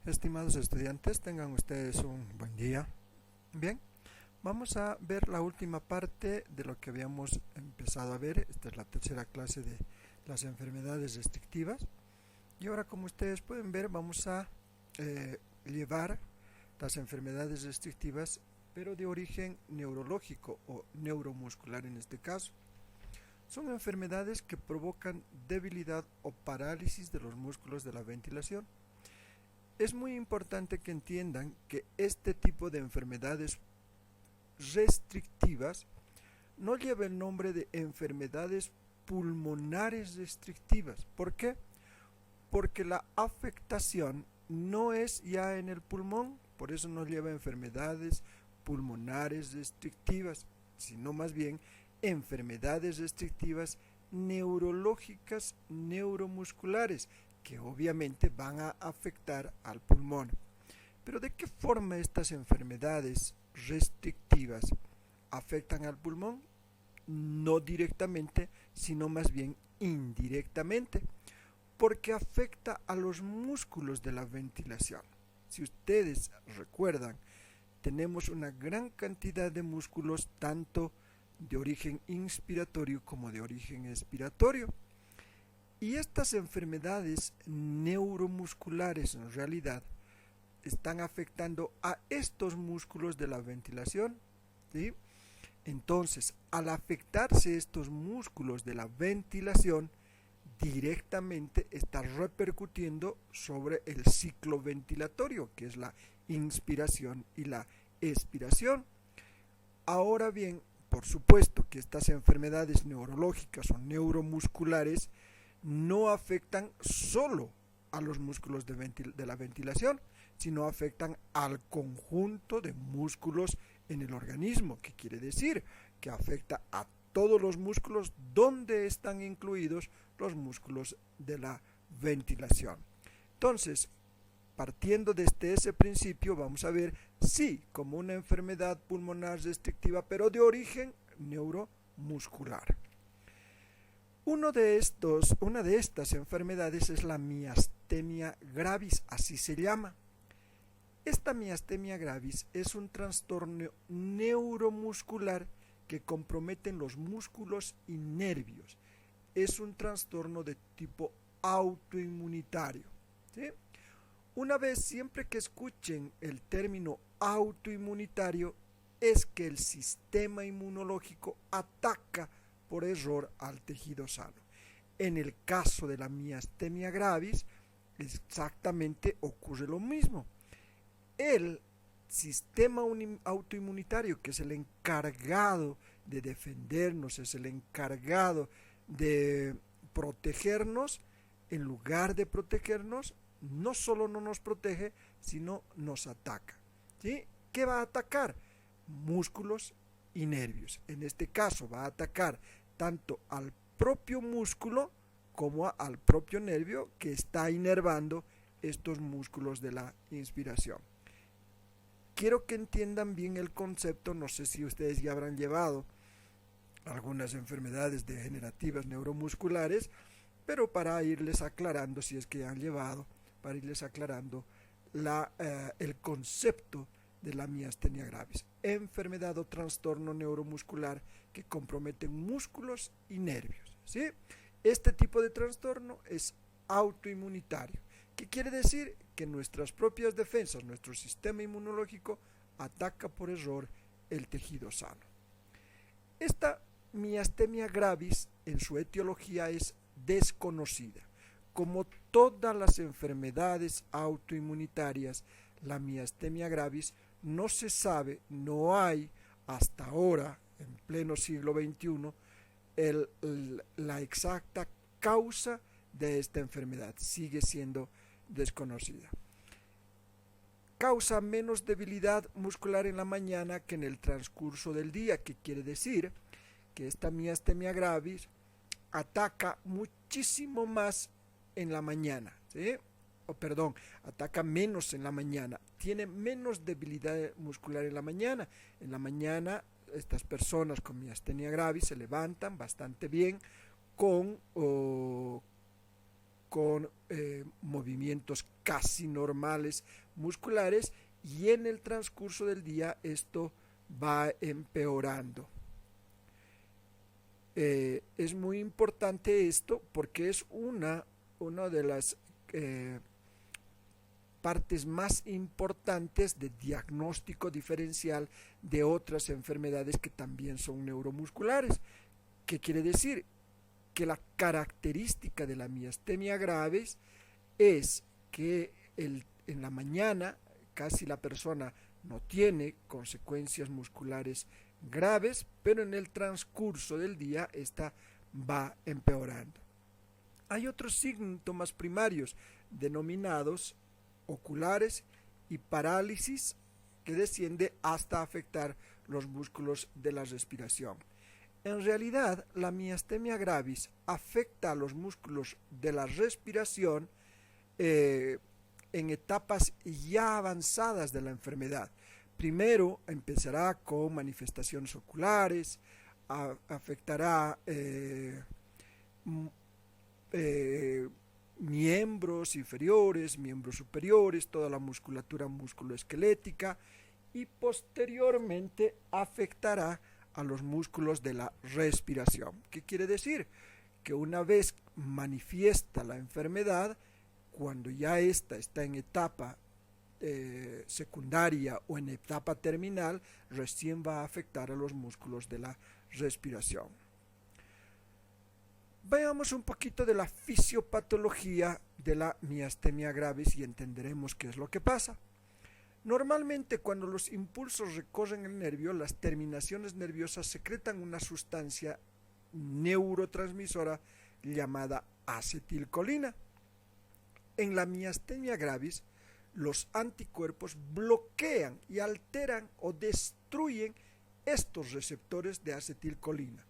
Estimados estudiantes, tengan ustedes un buen día. Bien, vamos a ver la última parte de lo que habíamos empezado a ver. Esta es la tercera clase de las enfermedades restrictivas. Y ahora, como ustedes pueden ver, vamos a llevar las enfermedades restrictivas, pero de origen neurológico o neuromuscular en este caso. Son enfermedades que provocan debilidad o parálisis de los músculos de la ventilación. Es muy importante que entiendan que este tipo de enfermedades restrictivas no lleva el nombre de enfermedades pulmonares restrictivas. ¿Por qué? Porque la afectación no es ya en el pulmón, por eso no lleva enfermedades pulmonares restrictivas, sino más bien enfermedades restrictivas neurológicas neuromusculares, que obviamente van a afectar al pulmón. Pero ¿de qué forma estas enfermedades restrictivas afectan al pulmón? No directamente, sino más bien indirectamente, porque afecta a los músculos de la ventilación. Si ustedes recuerdan, tenemos una gran cantidad de músculos, tanto de origen inspiratorio como de origen expiratorio. Y estas enfermedades neuromusculares en realidad están afectando a estos músculos de la ventilación, ¿sí? Entonces, al afectarse estos músculos de la ventilación, directamente está repercutiendo sobre el ciclo ventilatorio, que es la inspiración y la expiración. Ahora bien, por supuesto que estas enfermedades neurológicas o neuromusculares no afectan solo a los músculos de la ventilación, sino afectan al conjunto de músculos en el organismo, que quiere decir que afecta a todos los músculos donde están incluidos los músculos de la ventilación. Entonces, partiendo desde ese principio, vamos a ver sí como una enfermedad pulmonar restrictiva, pero de origen neuromuscular. Una de estas enfermedades es la miastenia gravis, así se llama. Esta miastenia gravis es un trastorno neuromuscular que compromete los músculos y nervios. Es un trastorno de tipo autoinmunitario, ¿sí? Una vez, siempre que escuchen el término autoinmunitario, es que el sistema inmunológico ataca por error al tejido sano. En el caso de la miastenia gravis, exactamente ocurre lo mismo. El sistema autoinmunitario, que es el encargado de defendernos, es el encargado de protegernos, en lugar de protegernos, no solo no nos protege, sino nos ataca, ¿sí? ¿Qué va a atacar? Músculos y nervios. En este caso va a atacar tanto al propio músculo como al propio nervio que está inervando estos músculos de la inspiración. Quiero que entiendan bien el concepto. No sé si ustedes ya habrán llevado algunas enfermedades degenerativas neuromusculares, pero para irles aclarando, si es que ya han llevado, para irles aclarando el concepto de la miastenia gravis, enfermedad o trastorno neuromuscular que comprometen músculos y nervios, ¿sí? Este tipo de trastorno es autoinmunitario. ¿Qué quiere decir? Que nuestras propias defensas, nuestro sistema inmunológico, ataca por error el tejido sano. Esta miastenia gravis en su etiología es desconocida. Como todas las enfermedades autoinmunitarias, la miastenia gravis no se sabe, no hay hasta ahora, en pleno siglo XXI, la exacta causa de esta enfermedad. Sigue siendo desconocida. Causa menos debilidad muscular en la mañana que en el transcurso del día, que quiere decir que esta miastenia gravis ataca muchísimo más en la mañana, ¿sí? Ataca menos en la mañana, tiene menos debilidad muscular en la mañana. En la mañana estas personas con miastenia gravis se levantan bastante bien, con con movimientos casi normales musculares, y en el transcurso del día esto va empeorando. Es muy importante esto porque es una de las partes más importantes de diagnóstico diferencial de otras enfermedades que también son neuromusculares. ¿Qué quiere decir? Que la característica de la miastenia gravis es que en la mañana casi la persona no tiene consecuencias musculares graves, pero en el transcurso del día esta va empeorando. Hay otros síntomas primarios denominados oculares y parálisis que desciende hasta afectar los músculos de la respiración. En realidad, la miastenia gravis afecta a los músculos de la respiración en etapas ya avanzadas de la enfermedad. Primero empezará con manifestaciones oculares, afectará miembros inferiores, miembros superiores, toda la musculatura musculoesquelética, y posteriormente afectará a los músculos de la respiración. ¿Qué quiere decir? Que una vez manifiesta la enfermedad, cuando ya esta está en etapa secundaria o en etapa terminal, recién va a afectar a los músculos de la respiración. Veamos un poquito de la fisiopatología de la miastenia gravis y entenderemos qué es lo que pasa. Normalmente, cuando los impulsos recorren el nervio, las terminaciones nerviosas secretan una sustancia neurotransmisora llamada acetilcolina. En la miastenia gravis, los anticuerpos bloquean y alteran o destruyen estos receptores de acetilcolina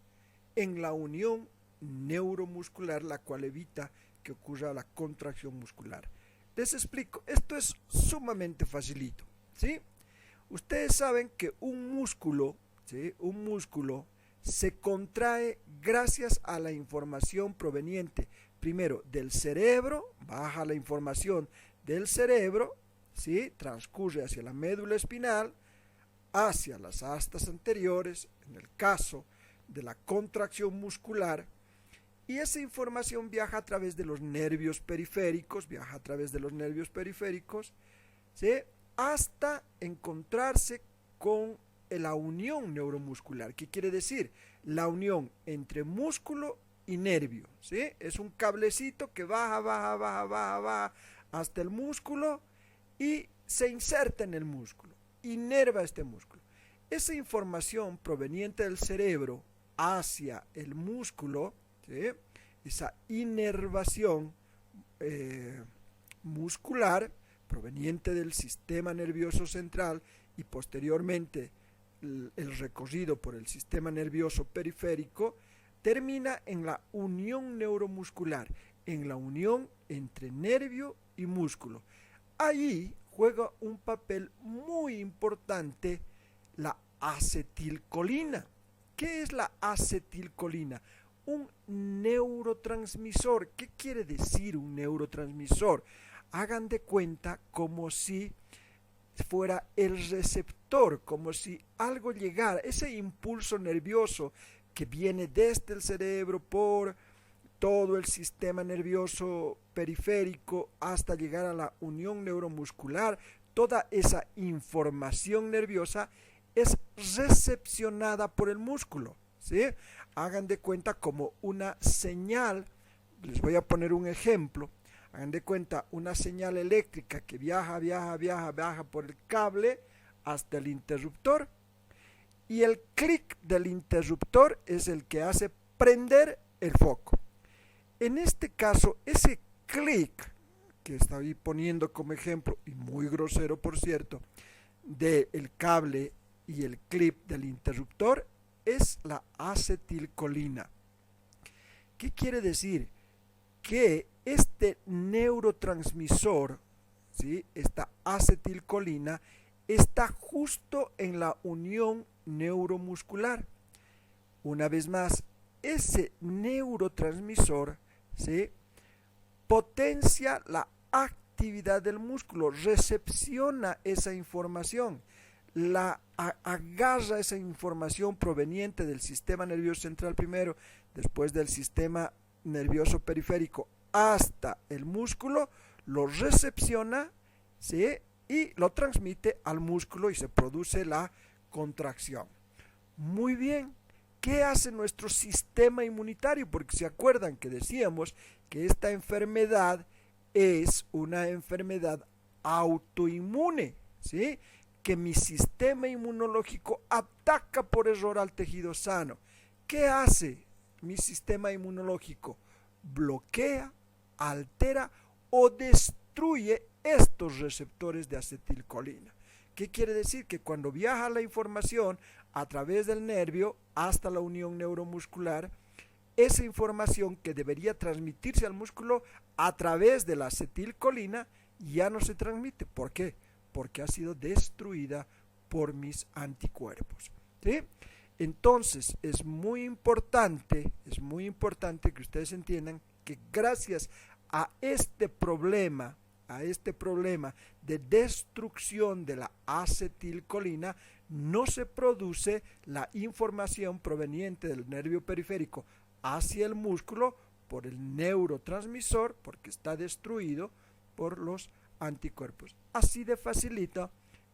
en la unión neuromuscular, la cual evita que ocurra la contracción muscular. Les explico, esto es sumamente facilito, ¿sí? Ustedes saben que un músculo, ¿sí? Un músculo se contrae gracias a la información proveniente, primero del cerebro, baja la información del cerebro, ¿sí? Transcurre hacia la médula espinal, hacia las astas anteriores, en el caso de la contracción muscular, y esa información viaja a través de los nervios periféricos, ¿sí? Hasta encontrarse con la unión neuromuscular. ¿Qué quiere decir? La unión entre músculo y nervio, ¿sí? Es un cablecito que baja hasta el músculo y se inserta en el músculo, inerva este músculo. Esa información proveniente del cerebro hacia el músculo, ¿sí? Esa inervación muscular proveniente del sistema nervioso central y posteriormente el recorrido por el sistema nervioso periférico, termina en la unión neuromuscular, en la unión entre nervio y músculo. Ahí juega un papel muy importante la acetilcolina. ¿Qué es la acetilcolina? Un neurotransmisor. ¿Qué quiere decir un neurotransmisor? Hagan de cuenta como si fuera el receptor, como si algo llegara, ese impulso nervioso que viene desde el cerebro por todo el sistema nervioso periférico hasta llegar a la unión neuromuscular. Toda esa información nerviosa es recepcionada por el músculo, ¿sí? Hagan de cuenta como una señal. Les voy a poner un ejemplo. Hagan de cuenta una señal eléctrica que viaja por el cable hasta el interruptor, y el clic del interruptor es el que hace prender el foco. En este caso, ese clic que estoy poniendo como ejemplo, y muy grosero por cierto, del cable y el clip del interruptor es la acetilcolina. ¿Qué quiere decir? Que este neurotransmisor, ¿sí? Esta acetilcolina está justo en la unión neuromuscular. Una vez más, ese neurotransmisor, ¿sí? potencia la actividad del músculo, recepciona esa información, agarra esa información proveniente del sistema nervioso central primero, después del sistema nervioso periférico hasta el músculo, lo recepciona, ¿sí? Y lo transmite al músculo y se produce la contracción. Muy bien, ¿qué hace nuestro sistema inmunitario? Porque se acuerdan que decíamos que esta enfermedad es una enfermedad autoinmune, ¿sí? Que mi sistema inmunológico ataca por error al tejido sano. ¿Qué hace mi sistema inmunológico? Bloquea, altera o destruye estos receptores de acetilcolina. ¿Qué quiere decir? Que cuando viaja la información a través del nervio hasta la unión neuromuscular, esa información que debería transmitirse al músculo a través de la acetilcolina ya no se transmite. ¿Por qué? Porque ha sido destruida por mis anticuerpos, ¿sí? Entonces es muy importante que ustedes entiendan que gracias a este problema de destrucción de la acetilcolina, no se produce la información proveniente del nervio periférico hacia el músculo por el neurotransmisor, porque está destruido por los anticuerpos. Así de facilita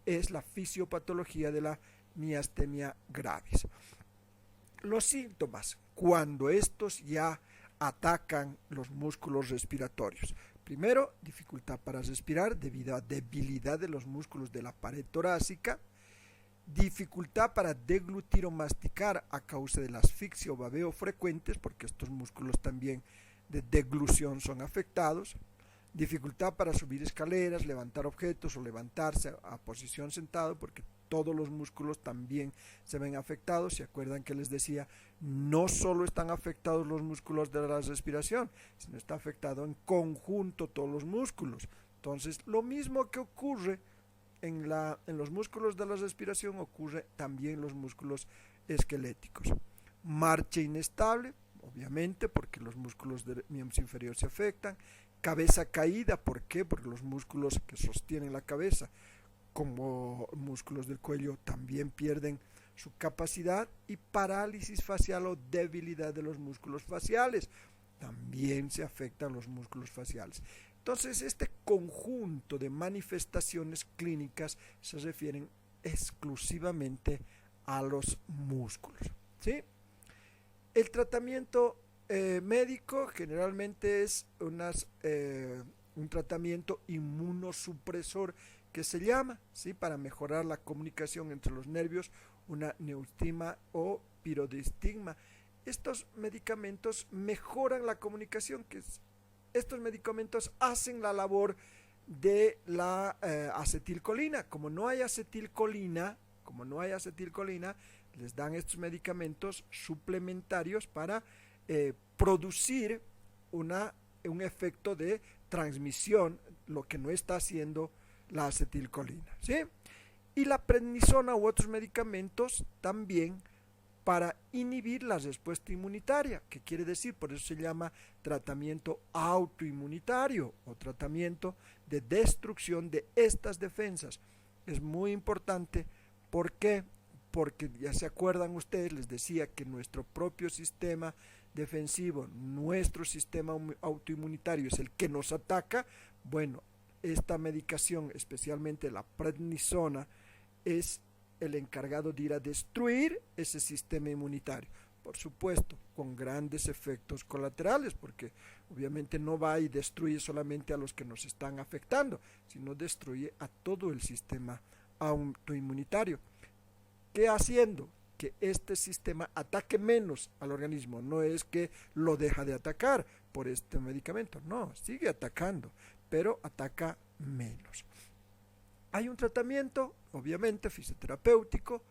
es la fisiopatología de la miastenia gravis. Los síntomas, cuando estos ya atacan los músculos respiratorios. Primero, dificultad para respirar debido a debilidad de los músculos de la pared torácica, dificultad para deglutir o masticar a causa de la asfixia o babeo frecuentes, porque estos músculos también de deglución son afectados, dificultad para subir escaleras, levantar objetos o levantarse a posición sentado, porque todos los músculos también se ven afectados. ¿Se acuerdan que les decía? No solo están afectados los músculos de la respiración, sino está afectado en conjunto todos los músculos. Entonces, lo mismo que ocurre en los músculos de la respiración, ocurre también en los músculos esqueléticos. Marcha inestable, obviamente, porque los músculos de miembros inferiores se afectan. Cabeza caída, ¿por qué? Porque los músculos que sostienen la cabeza, como músculos del cuello, también pierden su capacidad. Y parálisis facial o debilidad de los músculos faciales, también se afectan los músculos faciales. Entonces, este conjunto de manifestaciones clínicas se refieren exclusivamente a los músculos, ¿sí? El tratamiento médico generalmente es un tratamiento inmunosupresor que se llama, ¿sí? Para mejorar la comunicación entre los nervios, una neustigma o pirodistigma. Estos medicamentos mejoran la comunicación, estos medicamentos hacen la labor de la acetilcolina. Como no hay acetilcolina, les dan estos medicamentos suplementarios para producir un efecto de transmisión, lo que no está haciendo la acetilcolina, ¿sí? Y la prednisona u otros medicamentos también para inhibir la respuesta inmunitaria. ¿Qué quiere decir? Por eso se llama tratamiento autoinmunitario o tratamiento de destrucción de estas defensas. Es muy importante. ¿Por qué? Porque ya se acuerdan ustedes, les decía que nuestro propio sistema defensivo, nuestro sistema autoinmunitario es el que nos ataca. Bueno, esta medicación, especialmente la prednisona, es el encargado de ir a destruir ese sistema inmunitario. Por supuesto, con grandes efectos colaterales, porque obviamente no va y destruye solamente a los que nos están afectando, sino destruye a todo el sistema autoinmunitario. ¿Qué haciendo? Que este sistema ataque menos al organismo. No es que lo deja de atacar por este medicamento, no, sigue atacando, pero ataca menos. Hay un tratamiento, obviamente, fisioterapéutico,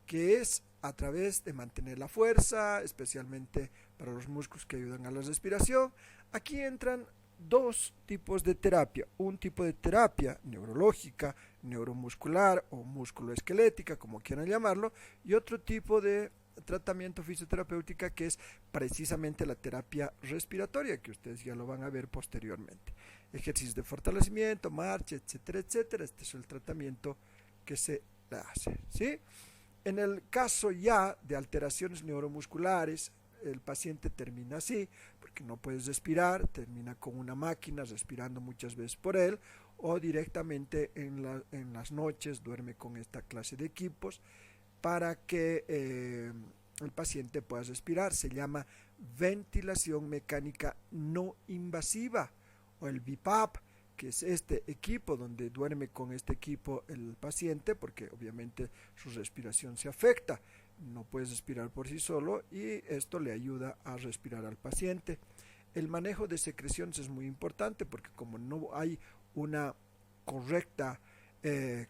que es a través de mantener la fuerza, especialmente para los músculos que ayudan a la respiración. Aquí entran dos tipos de terapia. Un tipo de terapia neurológica, neuromuscular o musculoesquelética, como quieran llamarlo, y otro tipo de tratamiento fisioterapéutica que es precisamente la terapia respiratoria, que ustedes ya lo van a ver posteriormente. Ejercicios de fortalecimiento, marcha, etcétera, etcétera. Este es el tratamiento que se le hace, ¿sí? En el caso ya de alteraciones neuromusculares, el paciente termina así, porque no puedes respirar, termina con una máquina respirando muchas veces por él, o directamente en las noches duerme con esta clase de equipos para que el paciente pueda respirar. Se llama ventilación mecánica no invasiva o el BiPAP, que es este equipo donde duerme con este equipo el paciente, porque obviamente su respiración se afecta, no puede respirar por sí solo y esto le ayuda a respirar al paciente. El manejo de secreciones es muy importante porque como no hay una correcta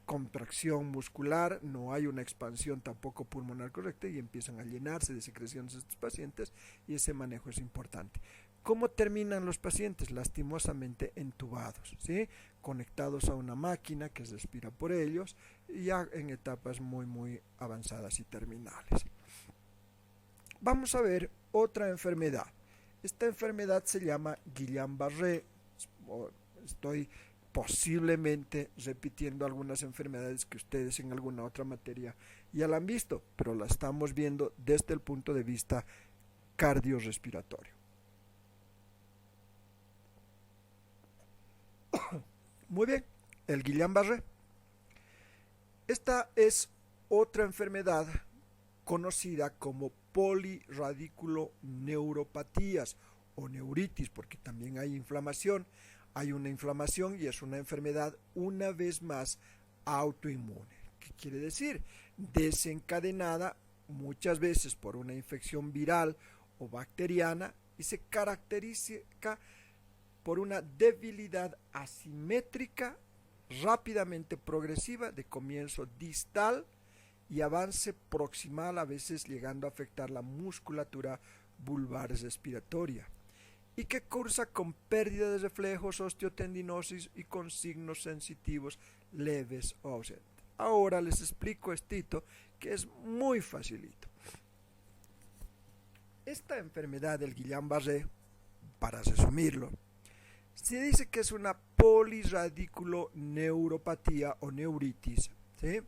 contracción muscular, no hay una expansión tampoco pulmonar correcta y empiezan a llenarse de secreciones estos pacientes y ese manejo es importante. ¿Cómo terminan los pacientes? Lastimosamente entubados, ¿sí? Conectados a una máquina que respira por ellos, ya en etapas muy avanzadas y terminales. Vamos a ver otra enfermedad. Esta enfermedad se llama Guillain-Barré. Estoy posiblemente repitiendo algunas enfermedades que ustedes en alguna otra materia ya la han visto, pero la estamos viendo desde el punto de vista cardiorrespiratorio. Muy bien, el Guillain-Barré. Esta es otra enfermedad conocida como polirradiculoneuropatías o neuritis, porque también hay inflamación. Hay una inflamación y es una enfermedad una vez más autoinmune. ¿Qué quiere decir? Desencadenada muchas veces por una infección viral o bacteriana y se caracteriza por una debilidad asimétrica, rápidamente progresiva, de comienzo distal y avance proximal, a veces llegando a afectar la musculatura vulvar respiratoria, y que cursa con pérdida de reflejos, osteotendinosis y con signos sensitivos leves o ausentes. Ahora les explico esto, que es muy facilito. Esta enfermedad del Guillain-Barré, para resumirlo, se dice que es una polirradiculoneuropatía o neuritis, ¿sí?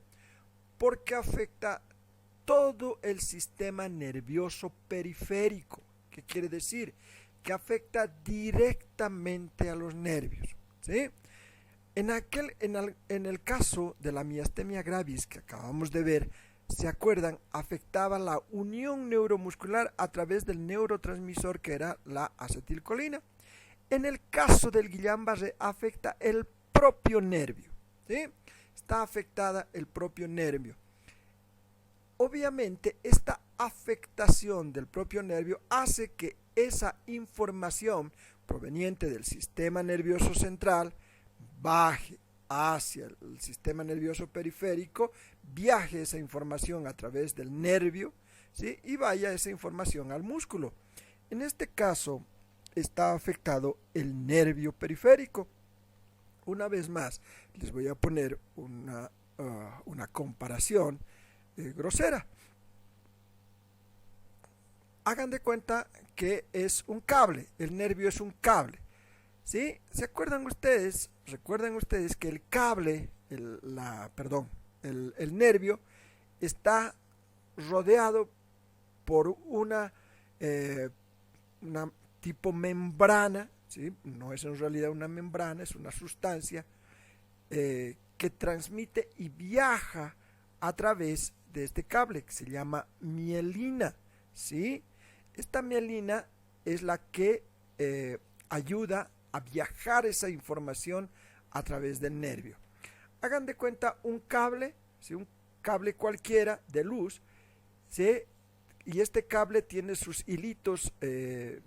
Porque afecta todo el sistema nervioso periférico. ¿Qué quiere decir? Que afecta directamente a los nervios, ¿sí? En el caso de la miastenia gravis que acabamos de ver, ¿se acuerdan? Afectaba la unión neuromuscular a través del neurotransmisor que era la acetilcolina. En el caso del Guillain-Barré afecta el propio nervio, ¿sí? Está afectada el propio nervio. Obviamente esta afectación del propio nervio hace que esa información proveniente del sistema nervioso central baje hacia el sistema nervioso periférico, viaje esa información a través del nervio, ¿sí? Y vaya esa información al músculo. En este caso está afectado el nervio periférico. Una vez más, les voy a poner una comparación grosera. Hagan de cuenta que es un cable, el nervio es un cable, ¿sí? ¿Se acuerdan ustedes? Recuerden ustedes que el cable, el nervio está rodeado por una tipo membrana, ¿sí? No es en realidad una membrana, es una sustancia que transmite y viaja a través de este cable que se llama mielina, ¿sí? Esta mielina es la que ayuda a viajar esa información a través del nervio. Hagan de cuenta un cable, ¿sí? Un cable cualquiera de luz, ¿sí? Y este cable tiene sus hilitos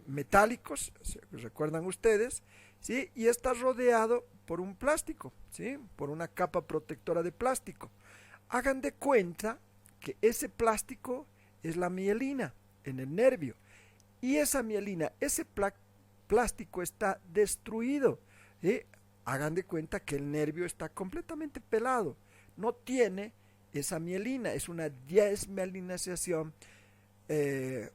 metálicos, recuerdan ustedes, ¿sí? Y está rodeado por un plástico, ¿sí? Por una capa protectora de plástico. Hagan de cuenta que ese plástico es la mielina en el nervio. Y esa mielina, ese plástico está destruido, ¿sí? Hagan de cuenta que el nervio está completamente pelado. No tiene esa mielina, es una desmielinización de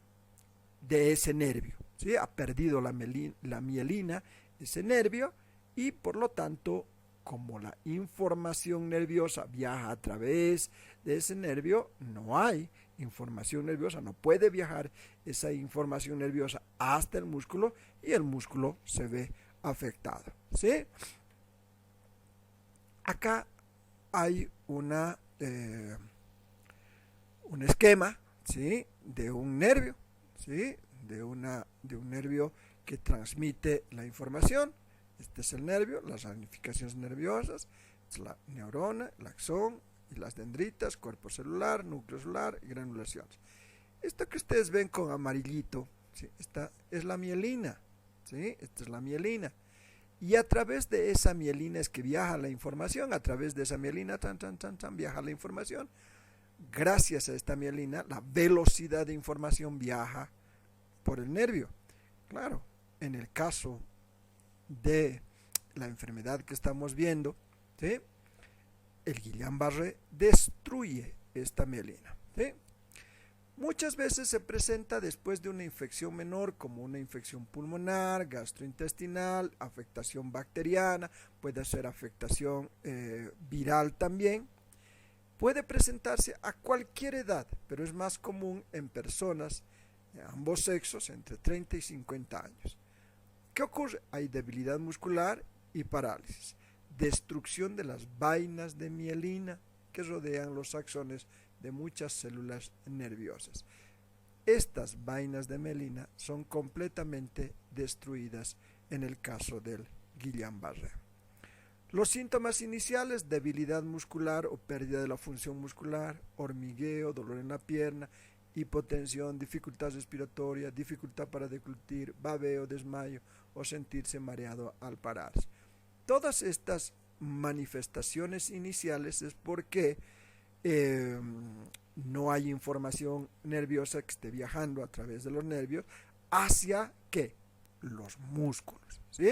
ese nervio, ¿sí? Ha perdido la mielina, ese nervio, y por lo tanto, como la información nerviosa viaja a través de ese nervio, no hay información nerviosa, no puede viajar esa información nerviosa hasta el músculo y el músculo se ve afectado, ¿sí? Acá hay un esquema, ¿sí? De un nervio, ¿sí? de un nervio que transmite la información. Este es el nervio, las ramificaciones nerviosas, es la neurona, el axón y las dendritas, cuerpo celular, núcleo celular y granulaciones. Esto que ustedes ven con amarillito, ¿sí? Esta es la mielina, ¿sí? Esta es la mielina. Y a través de esa mielina es que viaja la información, a través de esa mielina viaja la información. Gracias a esta mielina, la velocidad de información viaja por el nervio. Claro, en el caso de la enfermedad que estamos viendo, ¿sí? El Guillain-Barré destruye esta mielina, ¿sí? Muchas veces se presenta después de una infección menor, como una infección pulmonar, gastrointestinal, afectación bacteriana, puede ser afectación viral también. Puede presentarse a cualquier edad, pero es más común en personas de ambos sexos, entre 30 y 50 años. ¿Qué ocurre? Hay debilidad muscular y parálisis, destrucción de las vainas de mielina que rodean los axones de muchas células nerviosas. Estas vainas de mielina son completamente destruidas en el caso del Guillain-Barré. Los síntomas iniciales: debilidad muscular o pérdida de la función muscular, hormigueo, dolor en la pierna, hipotensión, dificultad respiratoria, dificultad para deglutir, babeo, desmayo o sentirse mareado al pararse. Todas estas manifestaciones iniciales es porque no hay información nerviosa que esté viajando a través de los nervios hacia ¿qué? Los músculos, ¿sí?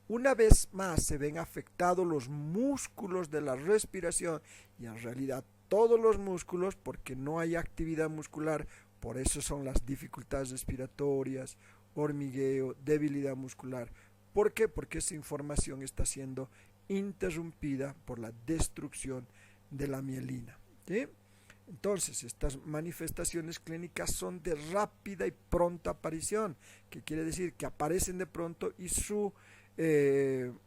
Una vez más se ven afectados los músculos de la respiración y en realidad todos los músculos, porque no hay actividad muscular, por eso son las dificultades respiratorias, hormigueo, debilidad muscular. ¿Por qué? Porque esa información está siendo interrumpida por la destrucción de la mielina, ¿sí? Entonces, estas manifestaciones clínicas son de rápida y pronta aparición, que quiere decir que aparecen de pronto y su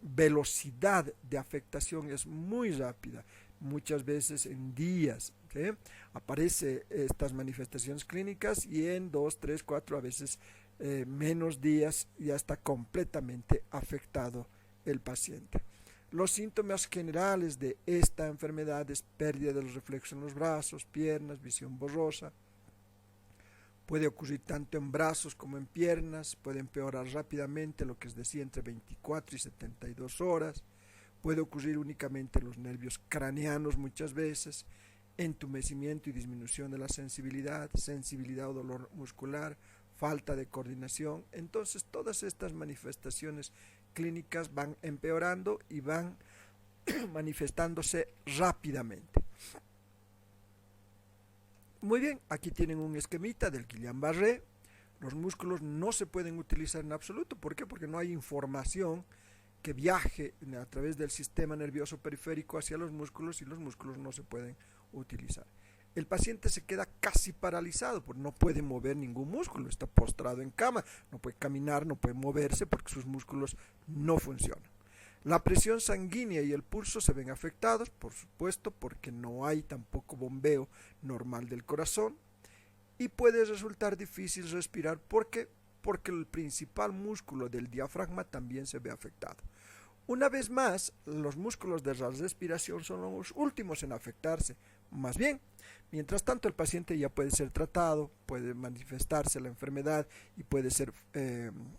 velocidad de afectación es muy rápida, muchas veces en días, ¿sí? Aparece estas manifestaciones clínicas y en 2, 3, 4, a veces menos días ya está completamente afectado el paciente. Los síntomas generales de esta enfermedad es pérdida del reflexo en los brazos, piernas, visión borrosa. Puede ocurrir tanto en brazos como en piernas, puede empeorar rápidamente, lo que es decir, entre 24 y 72 horas. Puede ocurrir únicamente en los nervios craneanos muchas veces, entumecimiento y disminución de la sensibilidad, sensibilidad o dolor muscular, falta de coordinación. Entonces, todas estas manifestaciones clínicas van empeorando y van manifestándose rápidamente. Muy bien, aquí tienen un esquemita del Guillain-Barré. Los músculos no se pueden utilizar en absoluto. ¿Por qué? Porque no hay información que viaje a través del sistema nervioso periférico hacia los músculos y los músculos no se pueden utilizar. El paciente se queda casi paralizado porque no puede mover ningún músculo, está postrado en cama, no puede caminar, no puede moverse porque sus músculos no funcionan. La presión sanguínea y el pulso se ven afectados, por supuesto, porque no hay tampoco bombeo normal del corazón y puede resultar difícil respirar. ¿Por qué? Porque el principal músculo del diafragma también se ve afectado. Una vez más, los músculos de la respiración son los últimos en afectarse. Más bien, mientras tanto el paciente ya puede ser tratado, puede manifestarse la enfermedad y puede ser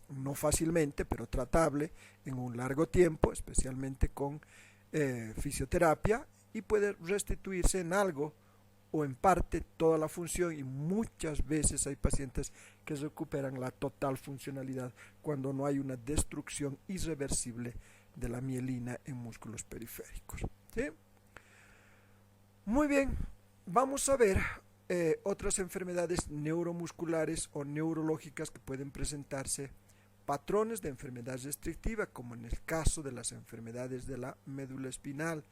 no fácilmente, pero tratable en un largo tiempo, especialmente con fisioterapia, y puede restituirse en algo o en parte toda la función, y muchas veces hay pacientes que recuperan la total funcionalidad cuando no hay una destrucción irreversible de la mielina en músculos periféricos, ¿sí? Muy bien, vamos a ver otras enfermedades neuromusculares o neurológicas que pueden presentarse, patrones de enfermedad restrictiva, como en el caso de las enfermedades de la médula espinal.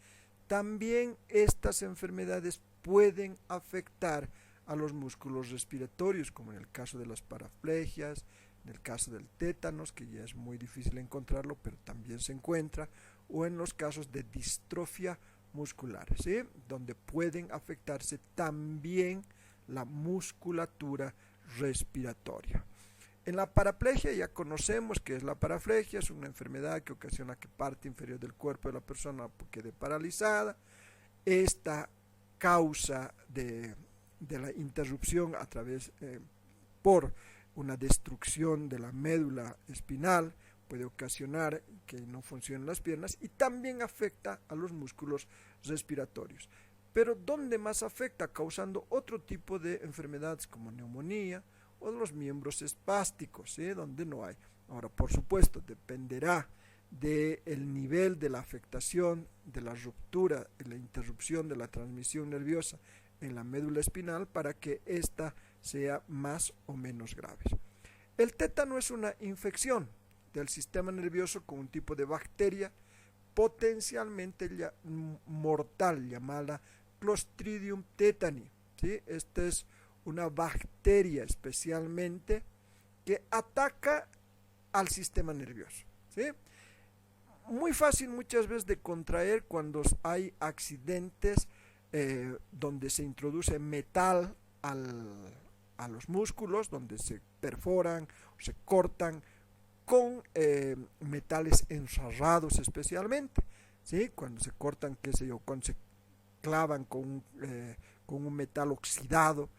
También estas enfermedades pueden afectar a los músculos respiratorios, como en el caso de las paraplegias, en el caso del tétanos, que ya es muy difícil encontrarlo, pero también se encuentra, o en los casos de distrofia muscular, ¿sí? Donde pueden afectarse también la musculatura respiratoria. En la paraplegia ya conocemos que es la paraplegia, es una enfermedad que ocasiona que parte inferior del cuerpo de la persona quede paralizada. Esta causa de la interrupción a través por una destrucción de la médula espinal puede ocasionar que no funcionen las piernas y también afecta a los músculos respiratorios. Pero ¿dónde más afecta? Causando otro tipo de enfermedades como neumonía o los miembros espásticos, ¿sí? Donde no hay. Ahora, por supuesto, dependerá del nivel de la afectación, de la ruptura, de la interrupción de la transmisión nerviosa en la médula espinal para que ésta sea más o menos grave. El tétano es una infección del sistema nervioso con un tipo de bacteria potencialmente mortal llamada Clostridium tetani, ¿sí? Esta es una bacteria especialmente que ataca al sistema nervioso, ¿sí? Muy fácil muchas veces de contraer cuando hay accidentes donde se introduce metal a los músculos, donde se perforan o se cortan con metales encerrados especialmente, ¿sí? Cuando se cortan, qué sé yo, cuando se clavan con un metal oxidado,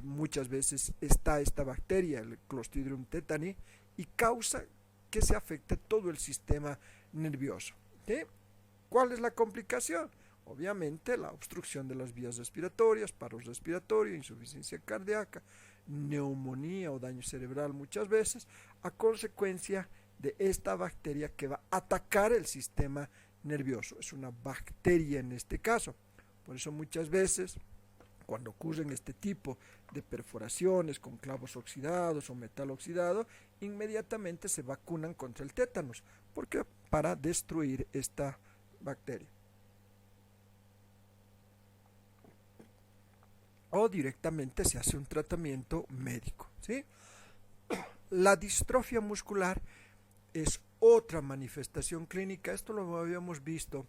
muchas veces está esta bacteria, el Clostridium tetani, y causa que se afecte todo el sistema nervioso, ¿sí? ¿Cuál es la complicación? Obviamente la obstrucción de las vías respiratorias, paro respiratorio, insuficiencia cardíaca, neumonía o daño cerebral muchas veces, a consecuencia de esta bacteria que va a atacar el sistema nervioso. Es una bacteria en este caso. Por eso muchas veces cuando ocurren este tipo de perforaciones con clavos oxidados o metal oxidado, inmediatamente se vacunan contra el tétanos, porque para destruir esta bacteria. O directamente se hace un tratamiento médico, ¿sí? La distrofia muscular es otra manifestación clínica. Esto lo habíamos visto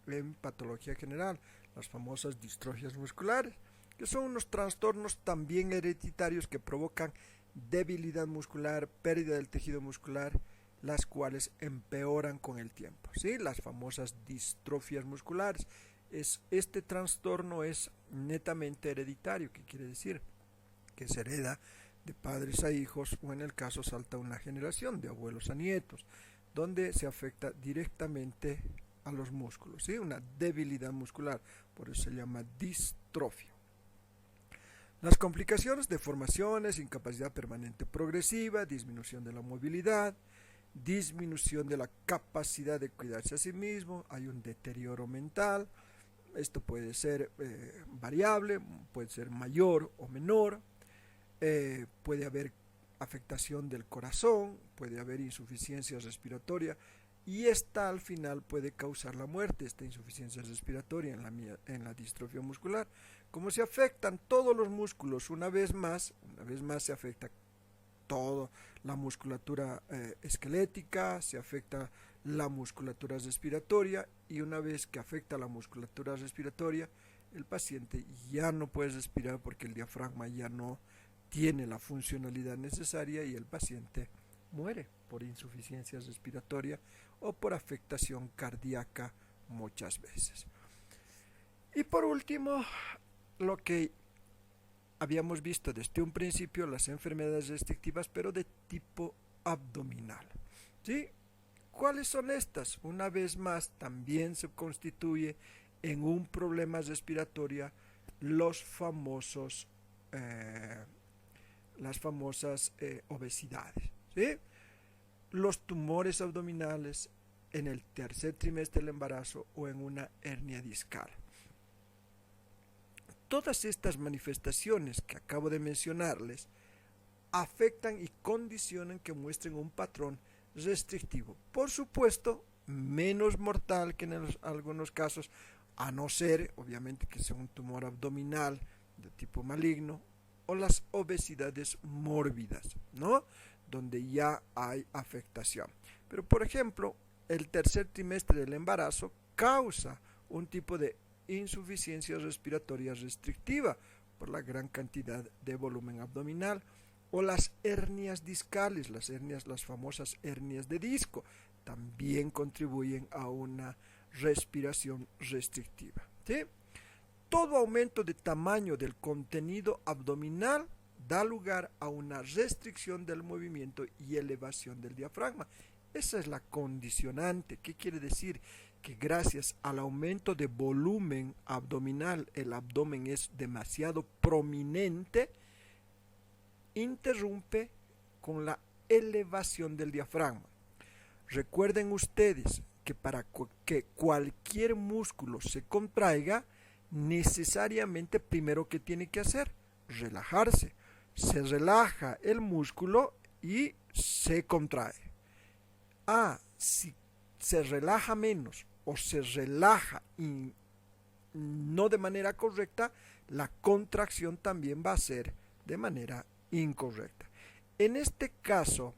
en patología general, las famosas distrofias musculares, que son unos trastornos también hereditarios que provocan debilidad muscular, pérdida del tejido muscular, las cuales empeoran con el tiempo, ¿sí? Las famosas distrofias musculares. Este trastorno es netamente hereditario, que quiere decir que se hereda de padres a hijos o en el caso salta una generación de abuelos a nietos, donde se afecta directamente a los músculos, ¿sí? Una debilidad muscular, por eso se llama distrofia. Las complicaciones, deformaciones, incapacidad permanente progresiva, disminución de la movilidad, disminución de la capacidad de cuidarse a sí mismo, hay un deterioro mental. Esto puede ser variable, puede ser mayor o menor, puede haber afectación del corazón, puede haber insuficiencia respiratoria y esta al final puede causar la muerte, esta insuficiencia respiratoria en la distrofia muscular. Como se afectan todos los músculos, una vez más se afecta toda la musculatura esquelética, se afecta la musculatura respiratoria y una vez que afecta la musculatura respiratoria, el paciente ya no puede respirar porque el diafragma ya no tiene la funcionalidad necesaria y el paciente muere por insuficiencia respiratoria o por afectación cardíaca muchas veces. Y por último, lo que habíamos visto desde un principio, las enfermedades restrictivas, pero de tipo abdominal, ¿sí? ¿Cuáles son estas? Una vez más, también se constituye en un problema respiratorio las famosas obesidades, ¿sí? Los tumores abdominales en el tercer trimestre del embarazo o en una hernia discal. todas estas manifestaciones que acabo de mencionarles afectan y condicionan que muestren un patrón restrictivo. Por supuesto, menos mortal que en algunos casos, a no ser, obviamente, que sea un tumor abdominal de tipo maligno o las obesidades mórbidas, ¿no? Donde ya hay afectación. Pero, por ejemplo, el tercer trimestre del embarazo causa un tipo de insuficiencia respiratoria restrictiva por la gran cantidad de volumen abdominal, o las hernias discales, las famosas hernias de disco, también contribuyen a una respiración restrictiva, ¿sí? Todo aumento de tamaño del contenido abdominal da lugar a una restricción del movimiento y elevación del diafragma. Esa es la condicionante. ¿Qué quiere decir? Que gracias al aumento de volumen abdominal, el abdomen es demasiado prominente, interrumpe con la elevación del diafragma. Recuerden ustedes que para que cualquier músculo se contraiga, necesariamente primero que tiene que hacer, relajarse. Se relaja el músculo y se contrae. Si se relaja menos o se relaja y no de manera correcta, la contracción también va a ser de manera incorrecta. En este caso,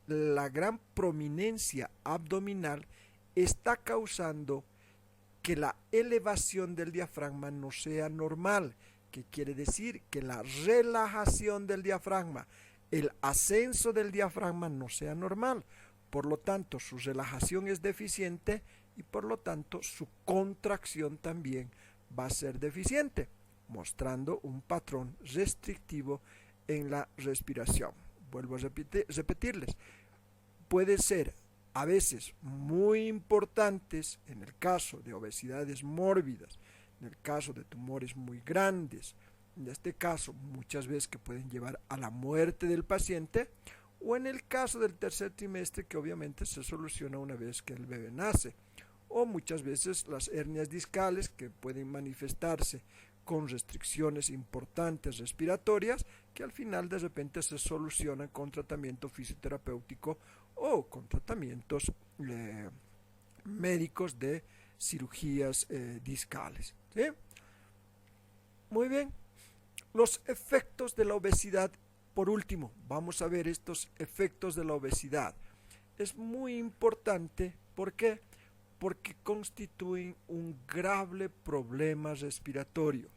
la gran prominencia abdominal está causando que la elevación del diafragma no sea normal, que quiere decir que la relajación del diafragma, el ascenso del diafragma no sea normal. Por lo tanto, su relajación es deficiente y por lo tanto su contracción también va a ser deficiente, mostrando un patrón restrictivo en la respiración. Vuelvo a repetirles, puede ser a veces muy importantes en el caso de obesidades mórbidas, en el caso de tumores muy grandes, en este caso muchas veces que pueden llevar a la muerte del paciente, o en el caso del tercer trimestre, que obviamente se soluciona una vez que el bebé nace, o muchas veces las hernias discales que pueden manifestarse con restricciones importantes respiratorias que al final de repente se solucionan con tratamiento fisioterapéutico o con tratamientos médicos de cirugías discales, ¿sí? Muy bien, los efectos de la obesidad. Por último, vamos a ver estos efectos de la obesidad. Es muy importante, ¿por qué? Porque constituyen un grave problema respiratorio.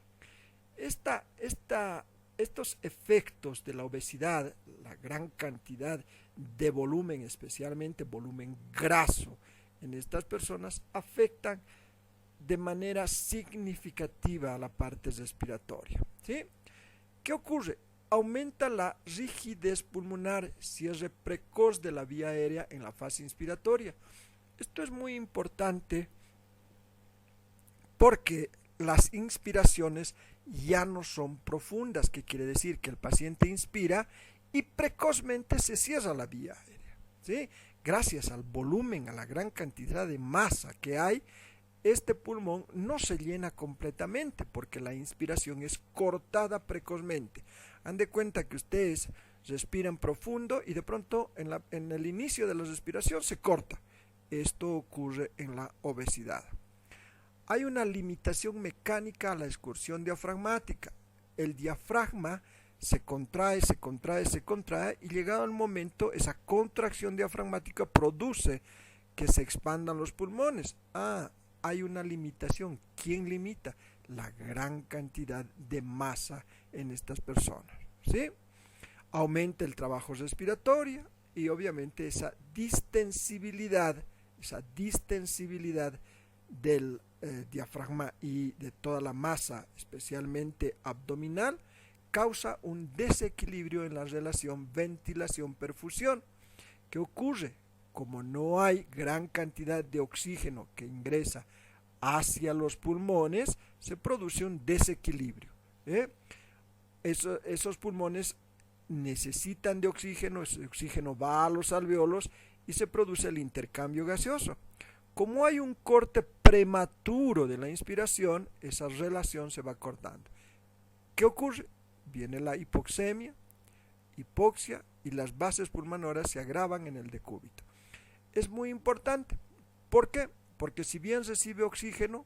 Estos efectos de la obesidad, la gran cantidad de volumen, especialmente volumen graso en estas personas, afectan de manera significativa a la parte respiratoria, ¿sí? ¿Qué ocurre? Aumenta la rigidez pulmonar, cierre precoz de la vía aérea en la fase inspiratoria. Esto es muy importante porque las inspiraciones ya no son profundas, que quiere decir que el paciente inspira y precozmente se cierra la vía aérea, ¿sí? Gracias al volumen, a la gran cantidad de masa que hay, este pulmón no se llena completamente porque la inspiración es cortada precozmente. Han de cuenta que ustedes respiran profundo y de pronto en el inicio de la respiración se corta. Esto ocurre en la obesidad. Hay una limitación mecánica a la excursión diafragmática. El diafragma se contrae y llegado el momento esa contracción diafragmática produce que se expandan los pulmones. Hay una limitación. ¿Quién limita? La gran cantidad de masa en estas personas, ¿sí? Aumenta el trabajo respiratorio y obviamente esa distensibilidad del diafragma y de toda la masa, especialmente abdominal, causa un desequilibrio en la relación ventilación-perfusión. ¿Qué ocurre? Como no hay gran cantidad de oxígeno que ingresa hacia los pulmones, se produce un desequilibrio, esos pulmones necesitan de oxígeno, ese oxígeno va a los alveolos y se produce el intercambio gaseoso. Como hay un corte prematuro de la inspiración, esa relación se va cortando. ¿Qué ocurre? Viene la hipoxemia, hipoxia y las bases pulmonares se agravan en el decúbito. Es muy importante. ¿Por qué? Porque si bien recibe oxígeno,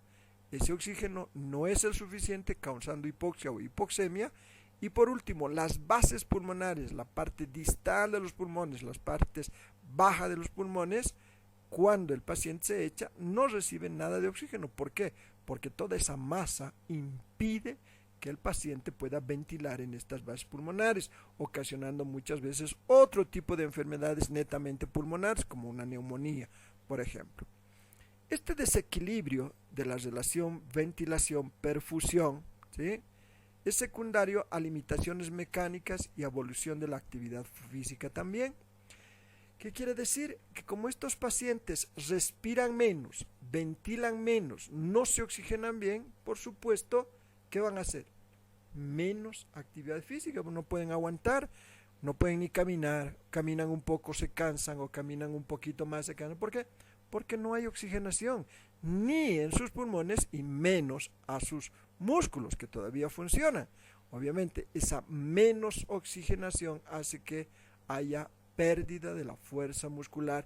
ese oxígeno no es el suficiente causando hipoxia o hipoxemia. Y por último, las bases pulmonares, la parte distal de los pulmones, las partes bajas de los pulmones, cuando el paciente se echa, no reciben nada de oxígeno. ¿Por qué? Porque toda esa masa impide que el paciente pueda ventilar en estas bases pulmonares, ocasionando muchas veces otro tipo de enfermedades netamente pulmonares, como una neumonía, por ejemplo. Este desequilibrio de la relación ventilación-perfusión, ¿sí?, es secundario a limitaciones mecánicas y evolución de la actividad física también. ¿Qué quiere decir? Que como estos pacientes respiran menos, ventilan menos, no se oxigenan bien, por supuesto, ¿qué van a hacer? Menos actividad física, no pueden aguantar, no pueden ni caminar, caminan un poco, se cansan o caminan un poquito más, se cansan. ¿Por qué? Porque no hay oxigenación, ni en sus pulmones y menos a sus músculos que todavía funcionan. Obviamente, esa menos oxigenación hace que haya pérdida de la fuerza muscular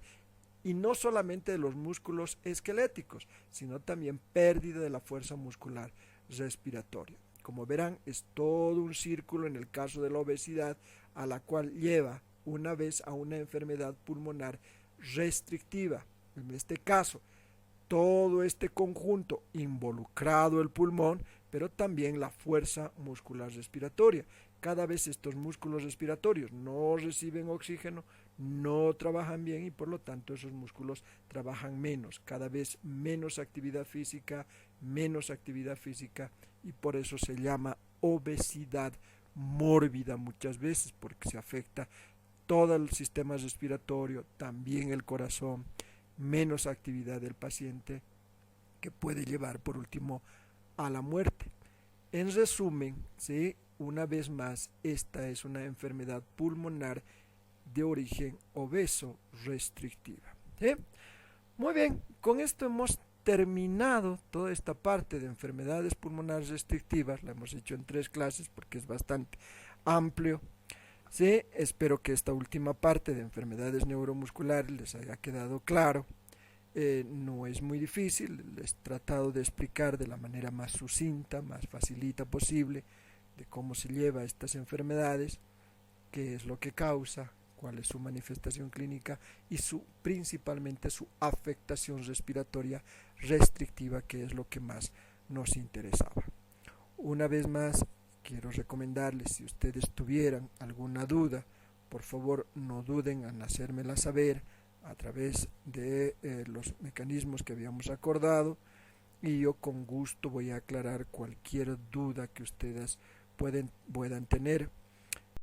y no solamente de los músculos esqueléticos, sino también pérdida de la fuerza muscular respiratoria. Como verán, es todo un círculo en el caso de la obesidad, a la cual lleva una vez a una enfermedad pulmonar restrictiva. En este caso, todo este conjunto involucrado el pulmón, pero también la fuerza muscular respiratoria. Cada vez estos músculos respiratorios no reciben oxígeno, no trabajan bien y por lo tanto esos músculos trabajan menos, cada vez menos actividad física y por eso se llama obesidad mórbida muchas veces porque se afecta todo el sistema respiratorio, también el corazón, menos actividad del paciente que puede llevar por último a la muerte. En resumen, ¿sí?, una vez más, esta es una enfermedad pulmonar de origen obeso restrictiva. ¿Sí? Muy bien, con esto hemos terminado toda esta parte de enfermedades pulmonares restrictivas. La hemos hecho en 3 clases porque es bastante amplio. Sí, espero que esta última parte de enfermedades neuromusculares les haya quedado claro. No es muy difícil, les he tratado de explicar de la manera más sucinta, más facilita posible, de cómo se lleva estas enfermedades, qué es lo que causa, cuál es su manifestación clínica y principalmente su afectación respiratoria restrictiva, que es lo que más nos interesaba. Una vez más, quiero recomendarles, si ustedes tuvieran alguna duda, por favor no duden en hacérmela saber a través de los mecanismos que habíamos acordado y yo con gusto voy a aclarar cualquier duda que ustedes puedan tener